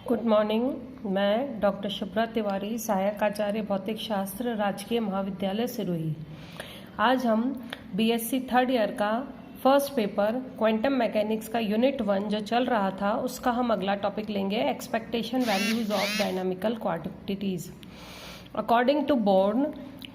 Good morning. मैं doctor Shubhra Tiwari, सहायक आचार्य भौतिक शास्त्र, राजकीय महाविद्यालय सिरोही। आज हम बीएससी थर्ड ईयर का फर्स्ट पेपर क्वांटम मैकेनिक्स का यूनिट 1 जो चल रहा था उसका हम अगला टॉपिक लेंगे, expectation values of dynamical quantities. According to Born,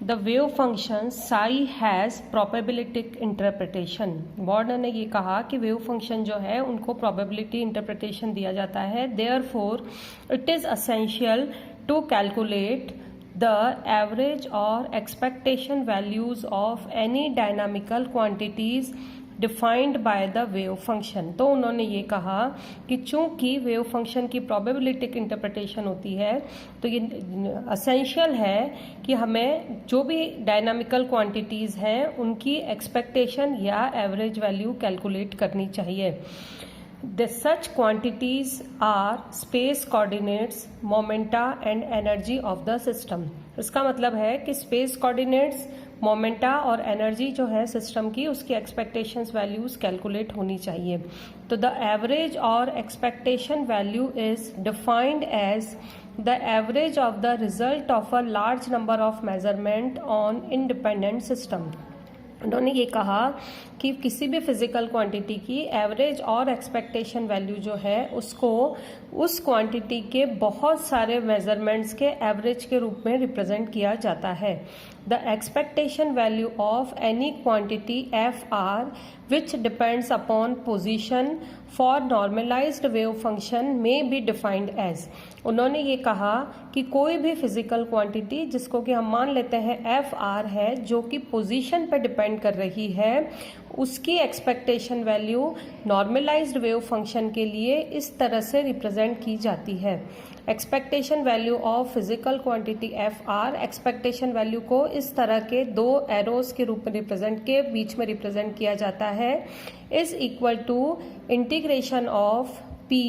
the wave function psi has probabilistic interpretation. Born ने ये कहा कि वेव फंक्शन जो है उनको प्रोबेबिलिटी इंटरप्रिटेशन दिया जाता है। Therefore it is essential to calculate the average और expectation values of any dynamical quantities defined by the wave function. तो उन्होंने ये कहा कि चूंकि वेव फंक्शन की प्रोबेबिलिटिक इंटरप्रिटेशन होती है तो ये असेंशियल है कि हमें जो भी डायनामिकल क्वांटिटीज हैं उनकी एक्सपेक्टेशन या एवरेज वैल्यू कैलकुलेट करनी चाहिए। Such quantities are space coordinates, momenta and energy of the system। इसका मतलब है कि स्पेस कोऑर्डिनेट्स, मोमेंटा और एनर्जी जो है सिस्टम की, उसकी एक्सपेक्टेशंस वैल्यूज कैलकुलेट होनी चाहिए। तो द एवरेज और expectation value is defined as the average of the result of a large number of measurement on independent system. उन्होंने ये कहा कि किसी भी फिजिकल क्वांटिटी की एवरेज और एक्सपेक्टेशन वैल्यू जो है उसको उस क्वांटिटी के बहुत सारे मेजरमेंट्स के एवरेज के रूप में रिप्रेजेंट किया जाता है। The expectation value of any quantity f are which depends upon position for normalized wave function may be defined as। उन्होंने ये कहा कि कोई भी फिजिकल क्वांटिटी जिसको कि हम मान लेते हैं एफ आर है, जो कि पोजीशन पे डिपेंड कर रही है, उसकी expectation value normalised wave function के लिए इस तरह से रिप्रेजेंट की जाती है। Expectation value of physical quantity f r, expectation value को इस तरह के दो एरोज के रूप में बीच में रिप्रेजेंट किया जाता है, is equal to integration of p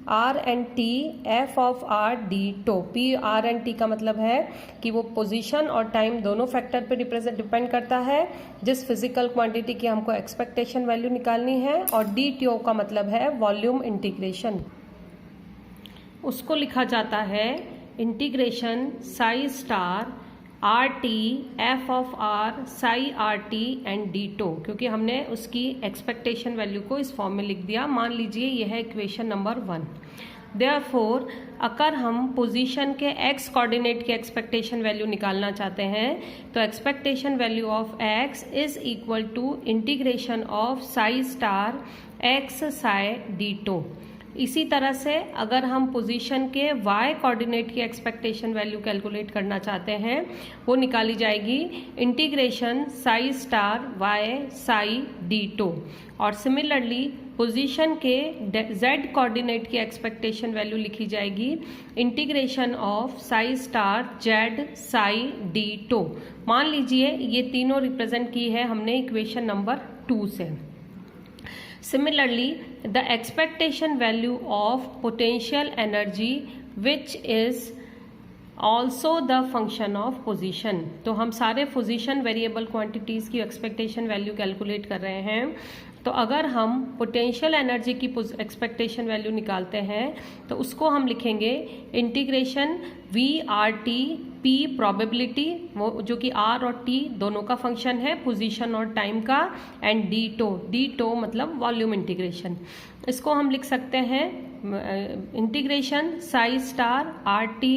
r and t f of r d tau. P r and t का मतलब है कि वो पोजीशन और टाइम दोनों फैक्टर पे डिपेंड करता है जिस फिजिकल क्वांटिटी की हमको एक्सपेक्टेशन वैल्यू निकालनी है, और डी टी ओ का मतलब है वॉल्यूम इंटीग्रेशन। उसको लिखा जाता है integration psi star r t f of r psi r t and d tau, क्योंकि हमने उसकी एक्सपेक्टेशन वैल्यू को इस फॉर्म में लिख दिया। मान लीजिए यह है इक्वेशन नंबर 1। देयरफॉर अगर हम पोजीशन के एक्स कोऑर्डिनेट की एक्सपेक्टेशन वैल्यू निकालना चाहते हैं तो expectation value of x is equal to integration of psi star x psi d tau. इसी तरह से अगर हम पोजीशन के y कोऑर्डिनेट की एक्सपेक्टेशन वैल्यू कैलकुलेट करना चाहते हैं वो निकाली जाएगी integration psi star y psi d tau. और सिमिलरली पोजीशन के z कोऑर्डिनेट की एक्सपेक्टेशन वैल्यू लिखी जाएगी integration of psi star z Sai d tau. मान लीजिए ये तीनों रिप्रेजेंट की है हमने इक्वेशन नंबर 2 से। Similarly, the expectation value of potential energy which is also the function of position। तो हम सारे पोजीशन वेरिएबल क्वांटिटीज की एक्सपेक्टेशन वैल्यू कैलकुलेट कर रहे हैं। तो अगर हम पोटेंशियल एनर्जी की एक्सपेक्टेशन वैल्यू निकालते हैं तो उसको हम लिखेंगे integration v r t p probability, वो जो कि आर और टी दोनों का फंक्शन है, पोजीशन और टाइम का, एंड डी टो मतलब वॉल्यूम इंटीग्रेशन। इसको हम लिख सकते हैं integration psi star r t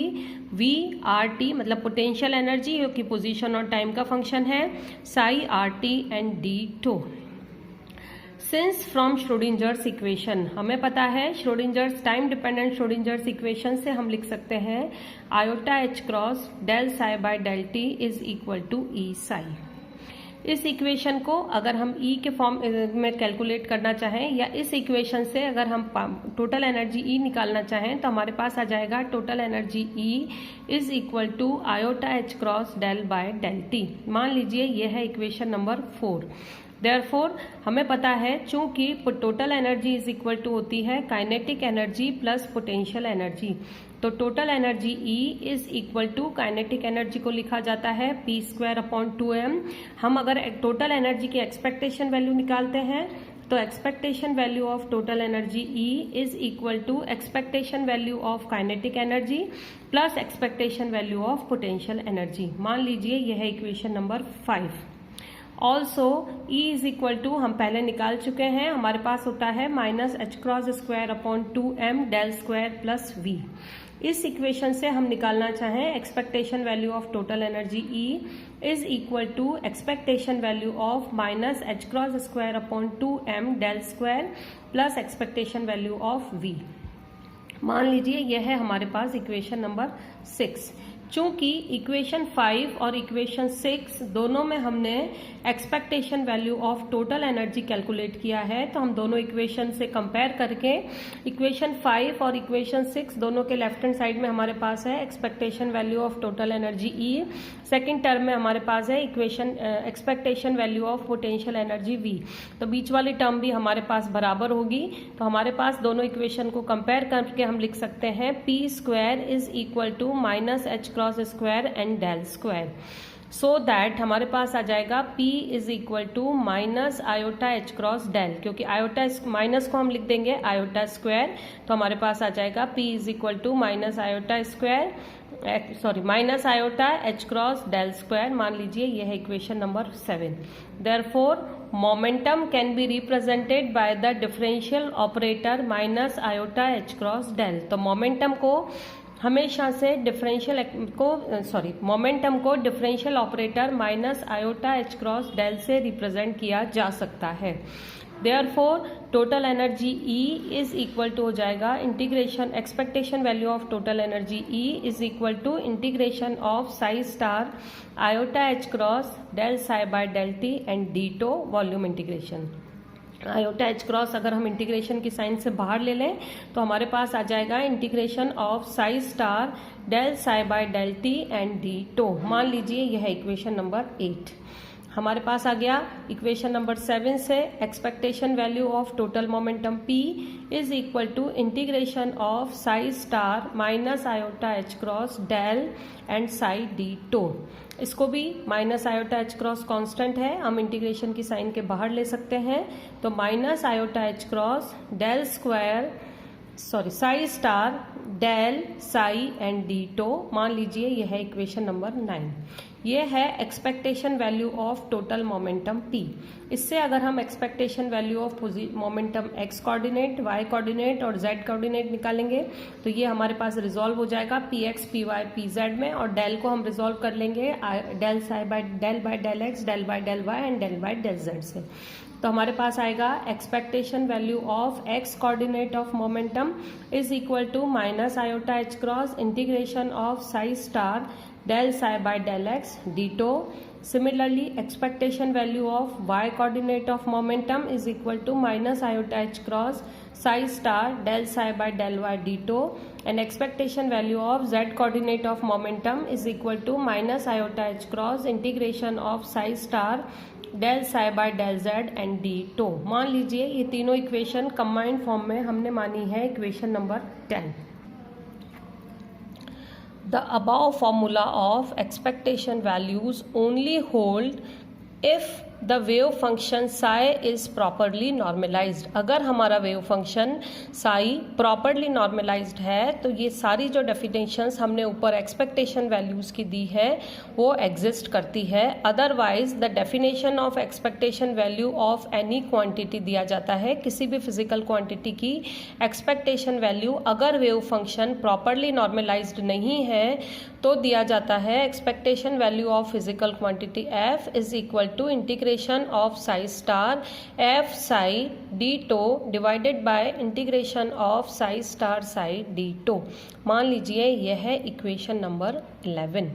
v r t मतलब पोटेंशियल एनर्जी जो कि पोजीशन और टाइम का फंक्शन है, psi r t and d tau. Since from Schrodinger's equation, हमें पता है Schrodinger's time dependent Schrodinger's equation से हम लिख सकते हैं iota h cross del psi by del t is equal to E Sai. इस इक्वेशन को अगर हम ई के फॉर्म में कैलकुलेट करना चाहें या इस इक्वेशन से अगर हम टोटल एनर्जी ई निकालना चाहें तो हमारे पास आ जाएगा total energy e is equal to iota h cross del by del t. मान लीजिए यह है इक्वेशन नंबर 4। देयरफॉर हमें पता है चूंकि total energy is equal to होती है kinetic energy plus potential energy, तो total energy E is equal to kinetic energy को लिखा जाता है p² अपॉन 2m। हम अगर टोटल एनर्जी की एक्सपेक्टेशन वैल्यू निकालते हैं तो expectation value of total energy E is equal to expectation value of kinetic energy plus expectation value of potential energy. मान लीजिए यह है equation number 5। Also E is equal to हम पहले निकाल चुके हैं, हमारे पास होता है minus h cross square upon 2m del square plus V। इस इक्वेशन से हम निकालना चाहें expectation value of total energy E is equal to expectation value of minus h cross square upon 2m del square plus expectation value of V। मान लीजिए यह है हमारे पास इक्वेशन नंबर 6। चूंकि इक्वेशन 5 और इक्वेशन 6 दोनों में हमने expectation value of total energy calculate किया है, तो हम दोनों इक्वेशन से कंपेयर करके इक्वेशन 5 और इक्वेशन 6 दोनों के लेफ्ट हैंड साइड में हमारे पास है expectation value of total energy E, second term में हमारे पास है equation expectation value of potential energy V। तो बीच वाली टर्म भी हमारे पास बराबर होगी, तो हमारे पास दोनों इक्वेशन को कंपेयर करके हम लिख सकते हैं P square is equal to minus h cross square and del square, so that हमारे पास आ जाएगा P is equal to minus iota h cross del, क्योंकि आयोटा माइनस को हम लिख देंगे आयोटा स्क्वायर, तो हमारे पास आ जाएगा P is equal to minus iota square minus iota h cross del square. मान लीजिए यह है equation number 7। Therefore momentum can be represented by the differential operator minus iota h cross del. तो मोमेंटम को हमेशा से मोमेंटम को differential operator minus iota h cross del से रिप्रेजेंट किया जा सकता है। Therefore total energy E is equal to हो जाएगा integration expectation value of total energy E is equal to integration of psi star iota h cross del psi by del t and d tau volume integration. Iota h cross अगर हम integration की sign से बाहर ले लें तो हमारे पास आ जाएगा integration of psi star del psi by del t and d tau. मान लीजिए यह है इक्वेशन नंबर 8। हमारे पास आ गया इक्वेशन नंबर 7 से expectation value of total momentum P is equal to integration of psi star minus iota h cross del and psi d tau. इसको भी minus iota h cross constant है, हम integration की sign के बाहर ले सकते हैं, तो minus iota h cross del square psi star del psi and d tau. मान लीजिए यह है इक्वेशन नंबर 9। ये है expectation value of total momentum P। इससे अगर हम expectation value of momentum x coordinate, y coordinate और z कोऑर्डिनेट निकालेंगे तो ये हमारे पास रिजॉल्व हो जाएगा px, py, pz में, और डेल को हम रिजॉल्व कर लेंगे del psi by del x, del by del y and del by del z से। तो हमारे पास आएगा expectation value of x coordinate of momentum is equal to minus iota h cross integration of psi star del psi by del x d tau. Similarly expectation value of y coordinate of momentum is equal to minus iota h cross psi star del psi by del y ditto, and expectation value of z coordinate of momentum is equal to minus iota h cross integration of psi star del psi by del z and d tau. मान लीजिए ये तीनों equation combined form में हमने मानी है equation number 10। The above formula of expectation values only hold if the wave function psi is properly normalized। अगर हमारा wave function psi properly normalized है तो ये सारी जो डेफिनेशंस हमने ऊपर एक्सपेक्टेशन वैल्यूज की दी है वो एग्जिस्ट करती है। Otherwise the definition of expectation value of any quantity दिया जाता है, किसी भी फिजिकल क्वांटिटी की एक्सपेक्टेशन वैल्यू अगर वेव फंक्शन प्रॉपरली नॉर्मलाइज्ड नहीं है तो दिया जाता है expectation value of physical quantity f is equal to integration of psi star f psi d tau divided by integration of psi star psi d tau. मान लीजिए यह है इक्वेशन नंबर 11।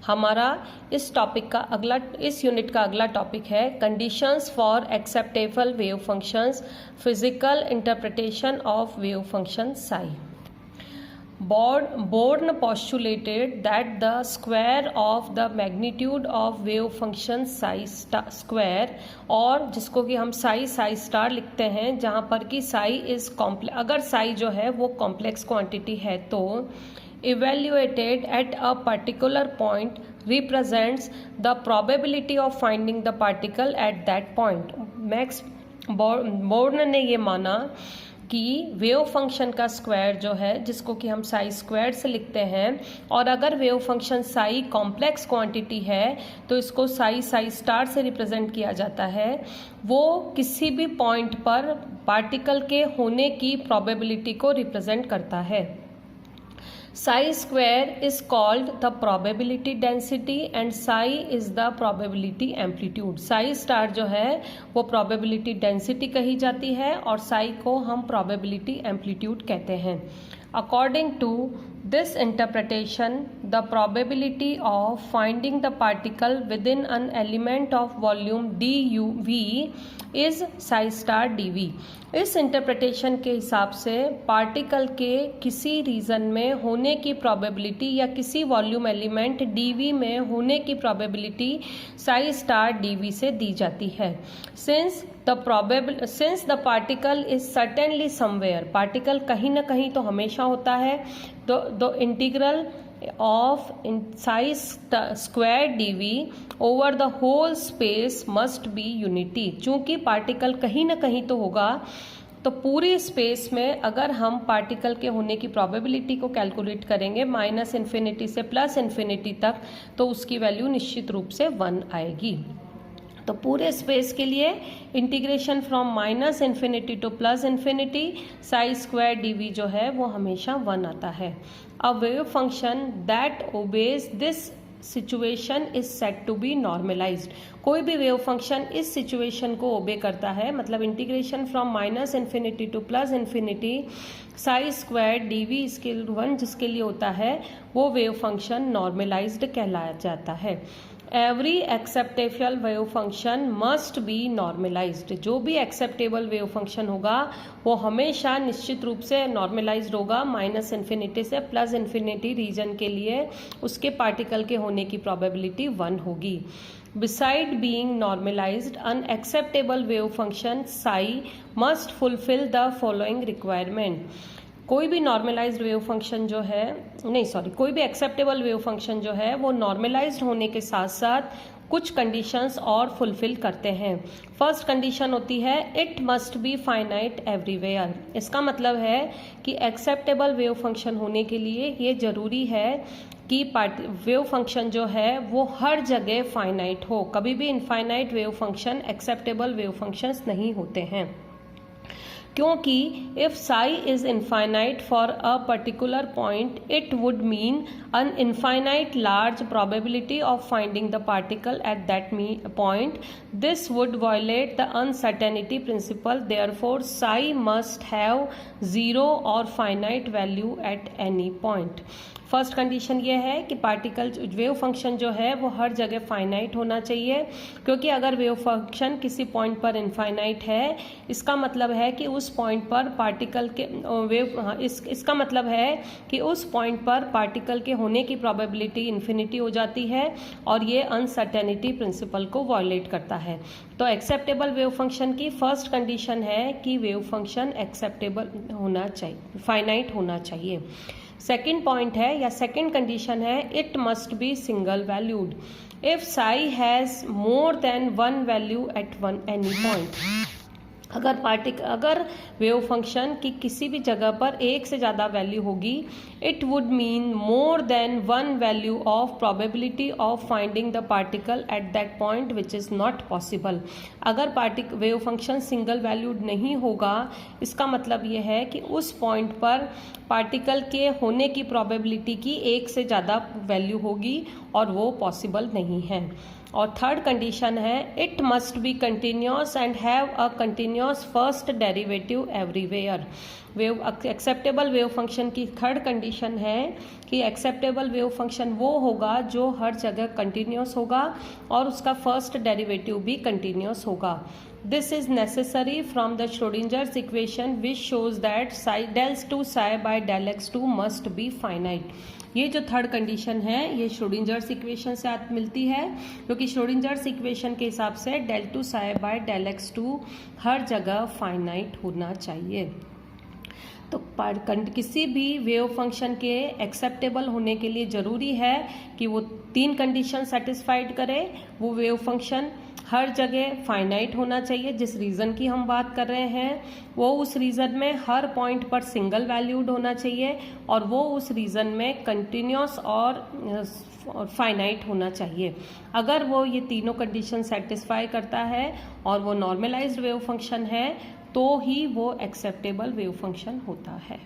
हमारा इस यूनिट का अगला टॉपिक है conditions for acceptable wave functions, physical interpretation of wave function Sai. Born postulated that the square of the magnitude of wave function psi square, और जिसको कि हम psi स्टार लिखते हैं, जहाँ पर कि psi इज कॉम्प्लेक्स, अगर psi जो है वो कॉम्प्लेक्स क्वांटिटी है तो evaluated at a particular point represents the probability of finding the particle at that point। Born ने ये माना कि वेव फंक्शन का स्क्वायर जो है, जिसको कि हम साई स्क्वायर से लिखते हैं, और अगर wave function Sai complex quantity है तो इसको साई स्टार से रिप्रेजेंट किया जाता है, वो किसी भी पॉइंट पर पार्टिकल के होने की प्रोबेबिलिटी को रिप्रेजेंट करता है। Psi square is called the probability density and psi is the probability amplitude. Psi star जो है वो probability density कही जाती है और psi को हम probability amplitude कहते हैं। According to this interpretation, the probability of finding the particle within an element of volume dV is psi star dV. इस इंटरप्रिटेशन के हिसाब से पार्टिकल के किसी रीजन में होने की प्रोबेबिलिटी या किसी वॉल्यूम एलिमेंट dV में होने की प्रोबेबिलिटी psi स्टार dV से दी जाती है। Since the particle is certainly somewhere, particle कहीं ना कहीं तो हमेशा होता है, तो integral of psi square dV over the whole space must be unity। चूंकि पार्टिकल कहीं ना कहीं तो होगा, तो पूरी स्पेस में अगर हम पार्टिकल के होने की प्रोबेबिलिटी को कैलकुलेट करेंगे -∞ से +∞ तक, तो उसकी वैल्यू निश्चित रूप से 1 आएगी। तो पूरे स्पेस के लिए integration from -∞ to +∞, psi square dV जो है वो हमेशा 1 आता है। A wave function that obeys this situation is said to be normalised. कोई भी वेव फंक्शन इस सिचुएशन को ओबे करता है, मतलब integration from -∞ to +∞, psi square dV स्केल 1 जिसके लिए होता है, वो वेव फंक्शन नॉर्मलाइज्ड कहलाया जाता है। Every acceptable wave function must be normalised. जो भी एक्सेप्टेबल वेव फंक्शन होगा वो हमेशा निश्चित रूप से नॉर्मलाइज्ड होगा -∞ से +∞ रीजन के लिए उसके पार्टिकल के होने की प्रोबेबिलिटी 1 होगी। Beside being normalized, an acceptable wave function psi must fulfill the following requirement। कोई भी नॉर्मलाइज्ड वेव फंक्शन जो है, कोई भी एक्सेप्टेबल वेव फंक्शन जो है वो नॉर्मलाइज्ड होने के साथ साथ कुछ कंडीशंस और फुलफिल करते हैं। फर्स्ट कंडीशन होती है it must be finite everywhere. इसका मतलब है कि एक्सेप्टेबल वेव फंक्शन होने के लिए ये जरूरी है कि वेव फंक्शन जो है वो हर जगह फाइनाइट हो। कभी भी infinite wave function acceptable wave functions नहीं होते हैं, क्योंकि if Sai is infinite for a particular point it would mean an infinite large probability of finding the particle at that point. This would violate the uncertainty principle. Therefore, psi must have 0 or finite value at any point. First condition ये है कि particle wave function जो है वो हर जगह finite होना चाहिए, क्योंकि अगर वेव फंक्शन किसी पॉइंट पर इनफाइनाइट है, इसका मतलब है कि उस पॉइंट पर पार्टिकल के इसका मतलब है कि उस पॉइंट पर पार्टिकल के होने की प्रोबेबिलिटी इन्फिनिटी हो जाती है और ये अनसर्टेनिटी प्रिंसिपल को वायलेट करता है। तो एक्सेप्टेबल वेव फंक्शन की फर्स्ट कंडीशन है कि वेव फंक्शन एक्सेप्टेबल होना चाहिए, फाइनाइट होना चाहिए। सेकेंड पॉइंट है या सेकेंड कंडीशन है it must be single valued. If Sai has more than 1 value at any point, अगर वेव फंक्शन की किसी भी जगह पर एक से ज़्यादा वैल्यू होगी, it would mean more than 1 value of probability of finding the particle at that point which is not possible. अगर वेव फंक्शन सिंगल वैल्यूड नहीं होगा, इसका मतलब ये है कि उस पॉइंट पर पार्टिकल के होने की प्रोबेबिलिटी की एक से ज़्यादा वैल्यू होगी और वो पॉसिबल नहीं है। और थर्ड कंडीशन है it must be continuous and have a continuous first derivative everywhere. Acceptable wave function की थर्ड कंडीशन है कि एक्सेप्टेबल वेव फंक्शन वो होगा जो हर जगह कंटिन्यूस होगा और उसका फर्स्ट डेरिवेटिव भी कंटिन्यूस होगा। This is necessary from the Schrodinger's equation which shows that del 2 psi by del x2 must be finite। ये जो थर्ड कंडीशन है ये श्रोडिंजर्स इक्वेशन से मिलती है, क्योंकि श्रोडिंजर्स इक्वेशन के हिसाब से del 2 psi by del x2 हर जगह फाइनाइट होना चाहिए। तो किसी भी वेव फंक्शन के एक्सेप्टेबल होने के लिए ज़रूरी है कि वो 3 कंडीशन सेटिस्फाइड करे। वो वेव फंक्शन हर जगह फाइनाइट होना चाहिए। जिस रीजन की हम बात कर रहे हैं वो उस रीजन में हर पॉइंट पर सिंगल वैल्यूड होना चाहिए और वो उस रीजन में कंटिन्यूस और फाइनाइट होना चाहिए। अगर वो ये तीनों कंडीशन सेटिस्फाई करता है और वो नॉर्मलाइज्ड वेव फंक्शन है तो ही वो एक्सेप्टेबल वेव फंक्शन होता है।